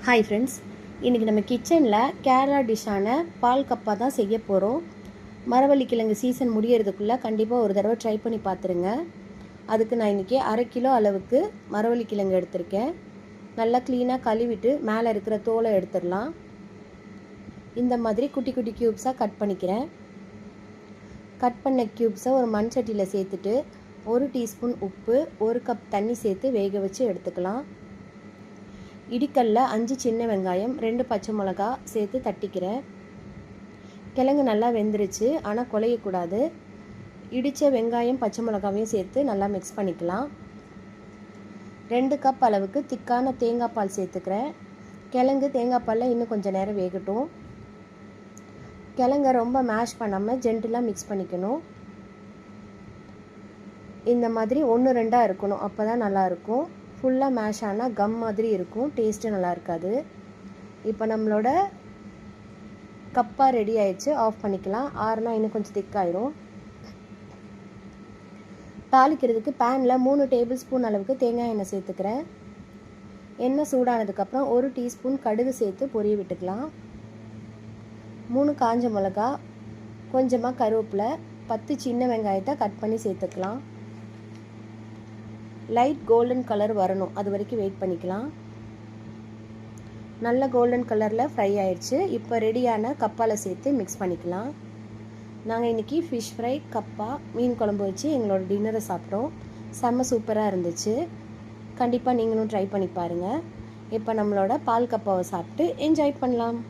Hi friends, இன்றைக்கி நம்ம கிச்சனில் கேரளா டிஷ்ஷான பால் கப்பா தான் செய்ய போகிறோம். மரவள்ளி கிழங்கு சீசன் முடியறதுக்குள்ளே கண்டிப்பாக ஒரு தடவை ட்ரை பண்ணி பார்த்துருங்க. அதுக்கு நான் இன்றைக்கி 1/2 கிலோ அளவுக்கு மரவள்ளி கிழங்கு எடுத்திருக்கேன். நல்லா க்ளீனாக கழுவிட்டு மேலே இருக்கிற தோலை எடுத்துடலாம். இந்த மாதிரி குட்டி குட்டி க்யூப்ஸாக கட் பண்ணிக்கிறேன். கட் பண்ண க்யூப்ஸை ஒரு மண் சட்டியில் சேர்த்துட்டு 1 டீஸ்பூன் உப்பு, 1 கப் தண்ணி சேர்த்து வேக வச்சு எடுத்துக்கலாம். இடிக்கல்ல 5 சின்ன வெங்காயம், 2 பச்சை மிளகா சேர்த்து தட்டிக்கிறேன். கிழங்கு நல்லா வெந்துருச்சு, ஆனால் குழையக்கூடாது. இடித்த வெங்காயம் பச்சை மிளகாவையும் சேர்த்து நல்லா மிக்ஸ் பண்ணிக்கலாம். 2 கப் அளவுக்கு திக்கான தேங்காய் பால் சேர்த்துக்கிறேன். கிழங்கு தேங்காய் பாலில் இன்னும் கொஞ்சம் நேரம் வேகட்டும். கிழங்க ரொம்ப மேஷ் பண்ணாமல் ஜென்டிலாக மிக்ஸ் பண்ணிக்கணும். இந்த மாதிரி 1-2 இருக்கணும், அப்போ தான் நல்லாயிருக்கும். ஃபுல்லாக மேஷ் ஆனால் கம் மாதிரி இருக்கும், டேஸ்ட்டு நல்லா இருக்காது. இப்போ நம்மளோட கப்பா ரெடி ஆயிடுச்சு, ஆஃப் பண்ணிக்கலாம். ஆறுனா இன்னும் கொஞ்சம் திக்காயிரும். தாளிக்கிறதுக்கு பேனில் 3 டேபிள் ஸ்பூன் அளவுக்கு தேங்காய் எண்ணெய் சேர்த்துக்கிறேன். எண்ணெய் சூடானதுக்கப்புறம் 1 டீஸ்பூன் கடுகு சேர்த்து பொரிய விட்டுக்கலாம். 3 காஞ்ச மிளகா, கொஞ்சமாக கருவேப்பிலை, 10 சின்ன வெங்காயத்தை கட் பண்ணி சேர்த்துக்கலாம். லைட் கோல்டன் கலர் வரணும், அது வரைக்கும் வெயிட் பண்ணிக்கலாம். நல்ல கோல்டன் கலரில் ஃப்ரை ஆயிடுச்சு. இப்போ ரெடியான கப்பால் சேர்த்து மிக்ஸ் பண்ணிக்கலாம். நாங்கள் இன்றைக்கி ஃபிஷ் ஃப்ரை, கப்பா, மீன் குழம்பு வச்சு எங்களோட டின்னரை சாப்பிட்டோம். செம்ம சூப்பராக இருந்துச்சு. கண்டிப்பாக நீங்களும் ட்ரை பண்ணி பாருங்கள். இப்போ நம்மளோட பால் கப்பாவை சாப்பிட்டு என்ஜாய் பண்ணலாம்.